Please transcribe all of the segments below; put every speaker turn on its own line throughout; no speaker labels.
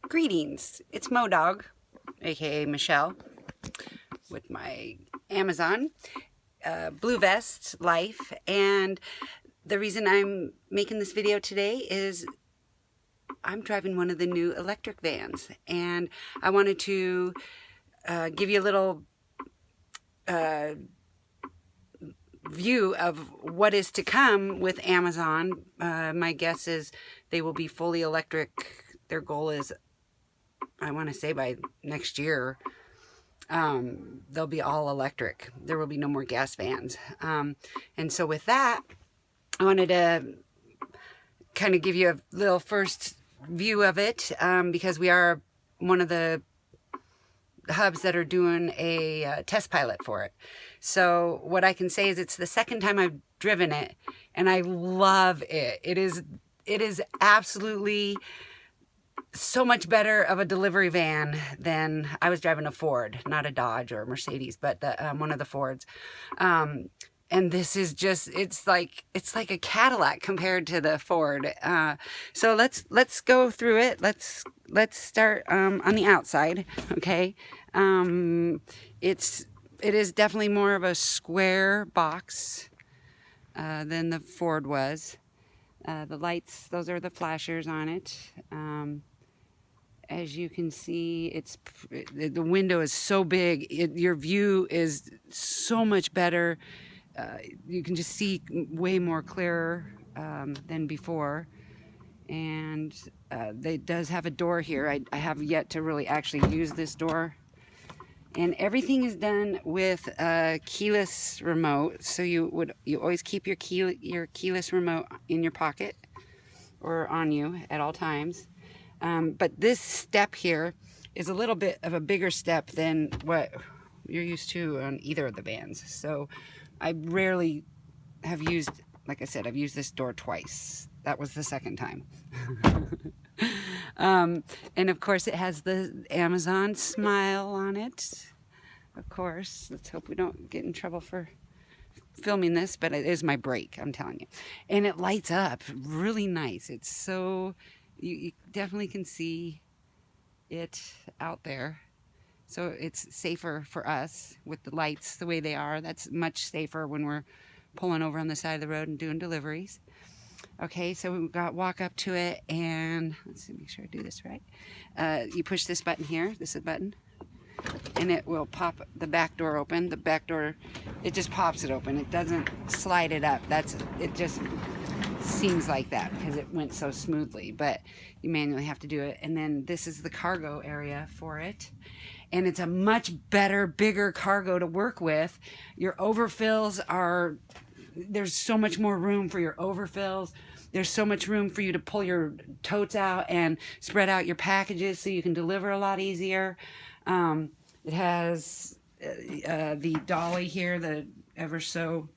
Greetings, it's Modog, aka Michelle, with my Amazon Blue Vest Life, and the reason I'm making this video today is I'm driving one of the new electric vans, and I wanted to give you a little view of what is to come with Amazon. My guess is they will be fully electric. Their goal is, I want to say, by next year, they'll be all electric. There will be no more gas vans. And so with that, I wanted to kind of give you a little first view of it, because we are one of the hubs that are doing a test pilot for it. So what I can say is it's the second time I've driven it, and I love it. It is absolutely so much better of a delivery van than I was driving a Ford, not a Dodge or a Mercedes, but one of the Fords. And this is just, it's like a Cadillac compared to the Ford. So let's go through it. Let's start on the outside. Okay. It is definitely more of a square box than the Ford was. The lights, those are the flashers on it. As you can see, the window is so big. Your view is so much better. You can just see way more clearer than before. And it does have a door here. I have yet to really actually use this door. And everything is done with a keyless remote. So you always keep your keyless remote in your pocket or on you at all times. But this step here is a little bit of a bigger step than what you're used to on either of the vans. So I rarely have used, like I said, I've used this door twice. That was the second time. And of course it has the Amazon smile on it. Of course, let's hope we don't get in trouble for filming this, but it is my break, I'm telling you. And it lights up really nice. It's so, you definitely can see it out there. So it's safer for us with the lights the way they are. That's much safer when we're pulling over on the side of the road and doing deliveries. Okay, so we've got walk up to it, and let's see, make sure I do this right. You push this button here, this is a button, and it will pop the back door open. The back door, it just pops it open. It doesn't slide it up. It just seems like that because it went so smoothly, but you manually have to do it. And then this is the cargo area for it. And it's a much better, bigger cargo to work with. Your overfills there's so much more room for your overfills. There's so much room for you to pull your totes out and spread out your packages so you can deliver a lot easier. It has the dolly here, the ever so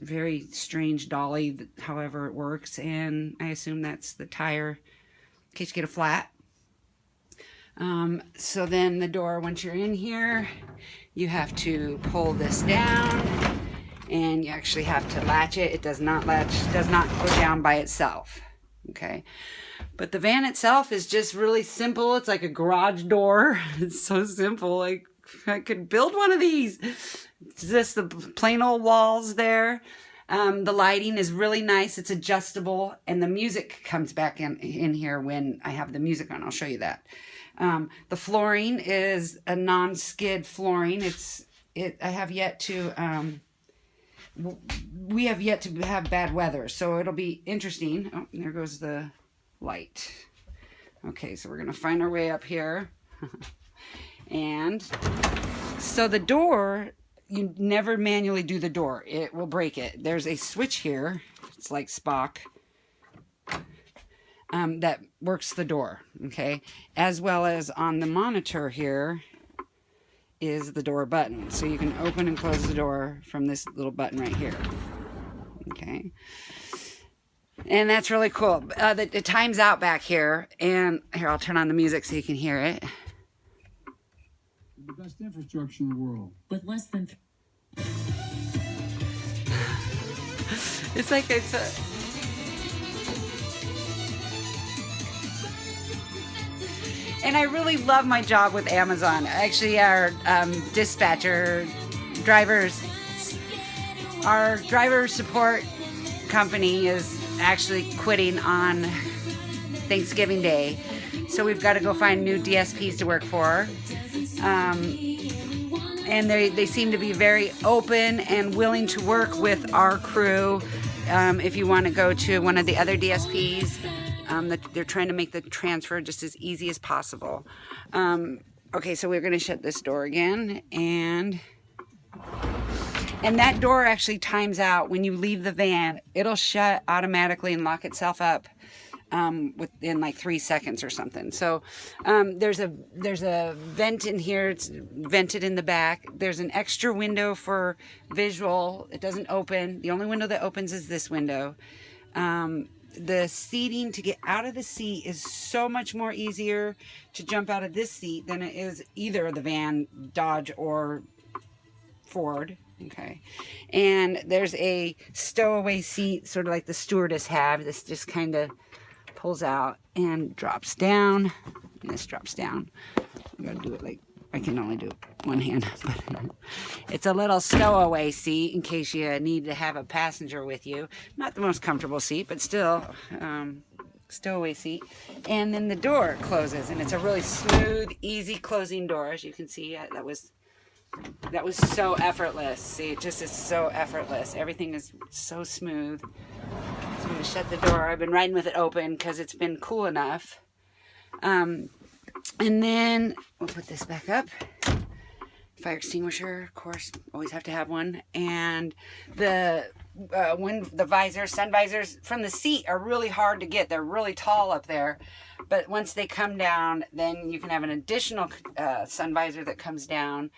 very strange dolly, however it works. And I assume that's the tire in case you get a flat. So then the door, once you're in here, you have to pull this down, and you actually have to latch it. It does not go down by itself. Okay. But the van itself is just really simple. It's like a garage door. It's so simple. Like, I could build one of these. It's just the plain old walls there. The lighting is really nice. It's adjustable, and the music comes back in here when I have the music on. I'll show you that. The flooring is a non-skid flooring. I have yet to, we have yet to have bad weather, so it'll be interesting. Oh, there goes the light. Okay, so we're gonna find our way up here. And so the door, you never manually do the door. It will break it. There's a switch here. It's like Spock. That works the door, okay? As well as on the monitor here is the door button. So you can open and close the door from this little button right here, okay? And that's really cool. It times out back here, and here, I'll turn on the music so you can hear it.
The best infrastructure in the world.
With less than...
It's like it's a... And I really love my job with Amazon. Actually, our dispatcher drivers, our driver support company is actually quitting on Thanksgiving Day. So we've got to go find new DSPs to work for. And they seem to be very open and willing to work with our crew. If you want to go to one of the other DSPs, they're trying to make the transfer just as easy as possible. Okay, so we're going to shut this door again, and that door actually times out when you leave the van. It'll shut automatically and lock itself up within like 3 seconds or something. So there's a vent in here. It's vented in the back. There's an extra window for visual. It doesn't open. The only window that opens is this window. The seating to get out of the seat is so much more easier to jump out of this seat than it is either the van, Dodge or Ford. Okay. And there's a stowaway seat, sort of like the stewardess have. This just kind of pulls out and drops down. And this drops down. I gotta do it like, I can only do one hand, but it's a little stowaway seat in case you need to have a passenger with you. Not the most comfortable seat, but still, stowaway seat. And then the door closes, and it's a really smooth, easy closing door. As you can see, that was so effortless. See, it just is so effortless. Everything is so smooth. So I'm going to shut the door. I've been riding with it open because it's been cool enough. And then we'll put this back up. Fire extinguisher, of course, always have to have one. And the sun visors from the seat are really hard to get. They're really tall up there. But once they come down, then you can have an additional sun visor that comes down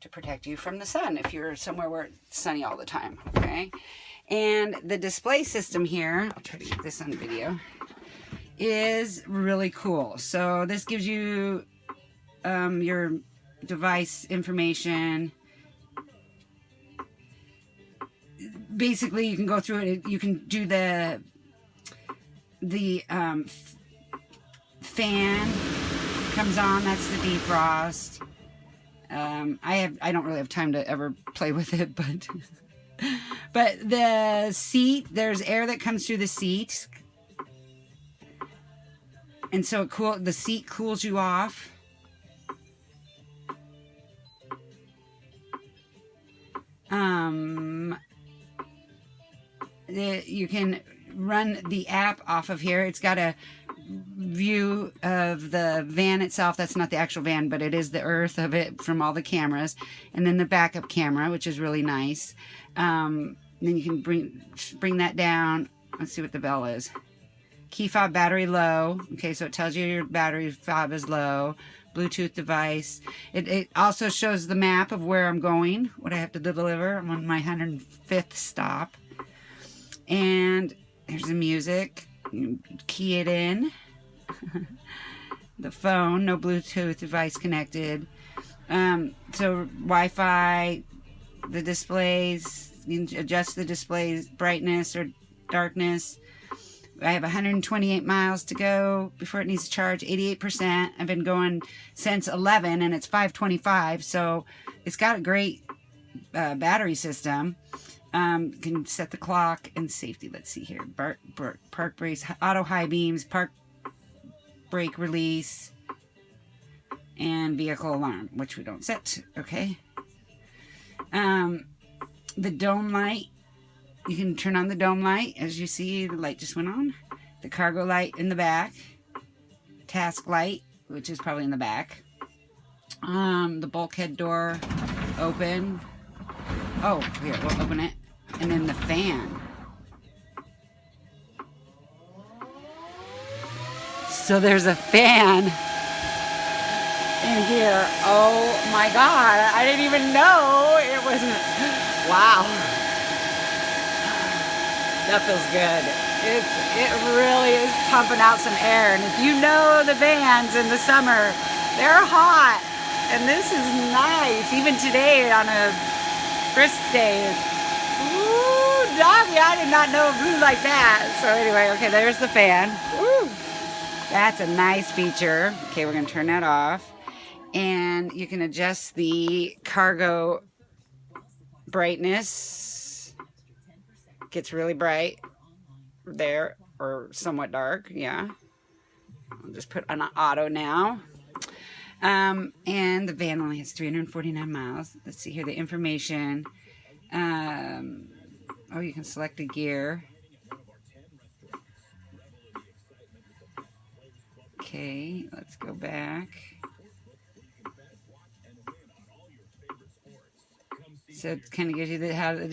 to protect you from the sun if you're somewhere where it's sunny all the time, okay? And the display system here, I'll try to get this on video, is really cool. So this gives you your device information. Basically, you can go through it. You can do the fan comes on. That's the defrost. I don't really have time to ever play with it, but the seat, there's air that comes through the seat, and so the seat cools you off. You can run the app off of here. It's got a view of the van itself. That's not the actual van, but it is the earth of it from all the cameras, and then the backup camera, which is really nice. Then you can bring that down. Let's see what the bell is. Key fob battery low. Okay, so it tells you your battery fob is low. Bluetooth device. It also shows the map of where I'm going, what I have to deliver. I'm on my 105th stop. And there's the music. You key it in. The phone, no Bluetooth device connected. So Wi-Fi, the displays, you can adjust the displays brightness or darkness. I have 128 miles to go before it needs to charge, 88%. I've been going since 11 and it's 5:25, so it's got a great battery system. Can set the clock and safety. Let's see here. Park brakes, auto high beams, park brake release, and vehicle alarm, which we don't set. Okay. The dome light. You can turn on the dome light. As you see, the light just went on. The cargo light in the back. Task light, which is probably in the back. The bulkhead door open. Oh, here, we'll open it. And then the fan. So there's a fan in here. Oh my God, I didn't even know it was. Wow. That feels good. It really is pumping out some air. And if you know the vans in the summer, they're hot. And this is nice. Even today on a brisk day. Ooh, doggy, I did not know it blew like that. So anyway, okay, there's the fan. Woo. That's a nice feature. Okay, we're going to turn that off. And you can adjust the cargo brightness. Gets really bright there, or somewhat dark. Yeah. I'll just put on auto now. And the van only has 349 miles. Let's see here, the information. Oh, you can select a gear. Okay, let's go back. So it kind of gives you how to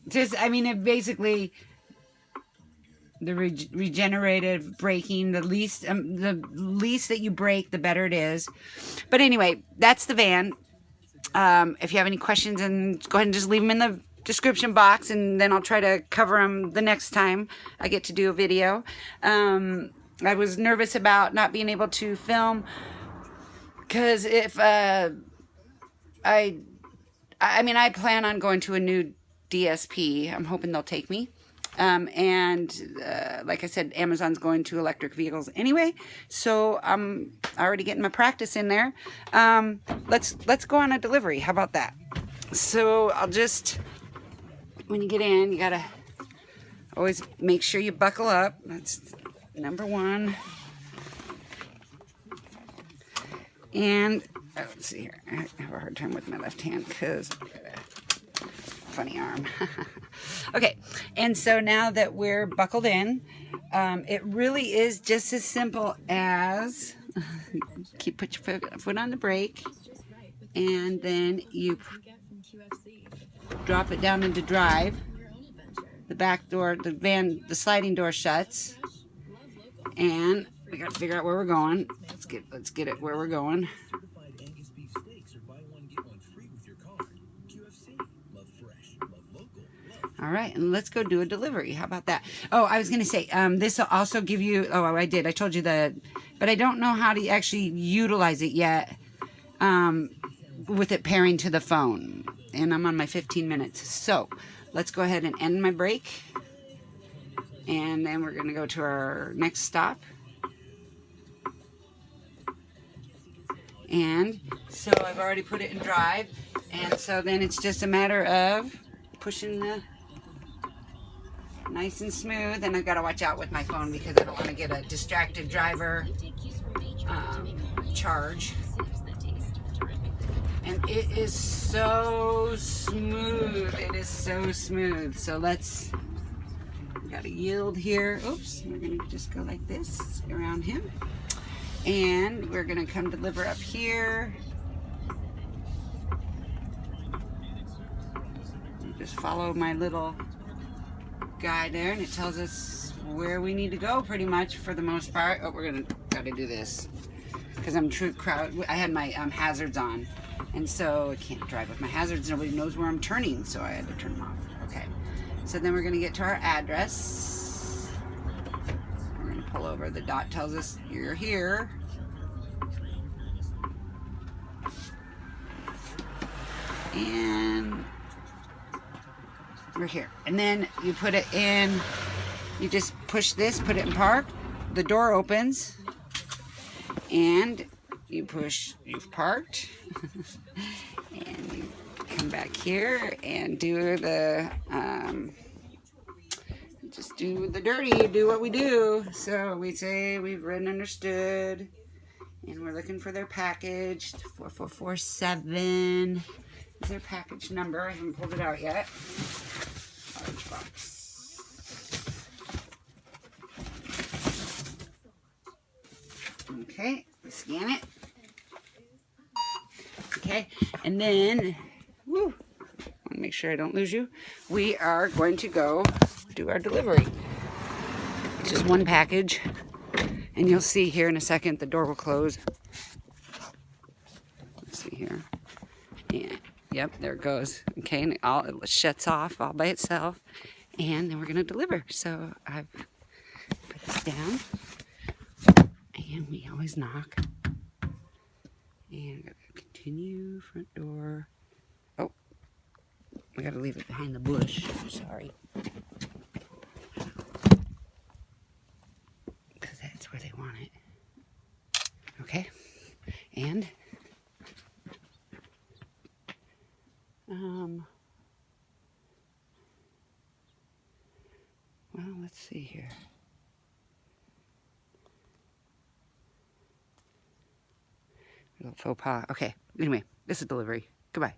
just I mean, it basically the regenerative braking, the least that you brake, the better it is. But anyway, that's the van. If you have any questions, and go ahead and just leave them in the description box, and then I'll try to cover them the next time I get to do a video. I was nervous about not being able to film, because if I mean, I plan on going to a new DSP. I'm hoping they'll take me. Like I said, Amazon's going to electric vehicles anyway, so I'm already getting my practice in there. Let's go on a delivery. How about that? So I'll just, when you get in, you gotta always make sure you buckle up. That's number one. And let's see here. I have a hard time with my left hand because funny arm. Okay, and so now that we're buckled in, it really is just as simple as put your foot on the brake, and then you drop it down into drive. The back door, the sliding door shuts, and we got to figure out where we're going. Let's get it where we're going. All right, and let's go do a delivery. How about that? Oh, I was going to say, this will also give you, oh, I did. I told you that, but I don't know how to actually utilize it yet with it pairing to the phone. And I'm on my 15 minutes. So let's go ahead and end my break. And then we're going to go to our next stop. And so I've already put it in drive. And so then it's just a matter of pushing the nice and smooth. And I've got to watch out with my phone because I don't want to get a distracted driver charge. And it is so smooth. It is so smooth. So let's, we got to yield here. Oops, we're going to just go like this around him. And we're going to come deliver up here. Just follow my little guide there, and it tells us where we need to go pretty much for the most part. Oh, we're going to got to do this because I'm true crowd. I had my hazards on, and so I can't drive with my hazards. Nobody knows where I'm turning, so I had to turn them off. Okay, so then we're going to get to our address. We're going to pull over. The dot tells us you're here. And we're here. And then you put it in, you just push this, put it in park. The door opens. And you push, you've parked. And you come back here and do the, just do the dirty, do what we do. So we say we've read and understood. And we're looking for their package, 4447 is their package number. I haven't pulled it out yet. Large box. Okay, scan it. Okay, and then, woo, I want to make sure I don't lose you. We are going to go do our delivery. It's just one package. And you'll see here in a second, the door will close. Let's see here. Yeah. Yep, there it goes. Okay, and it shuts off all by itself. And then we're going to deliver. So I've put this down. And we always knock. And continue, front door. Oh, we got to leave it behind the bush. Sorry. And well, let's see here. Little faux pas. Okay. Anyway, this is delivery. Goodbye.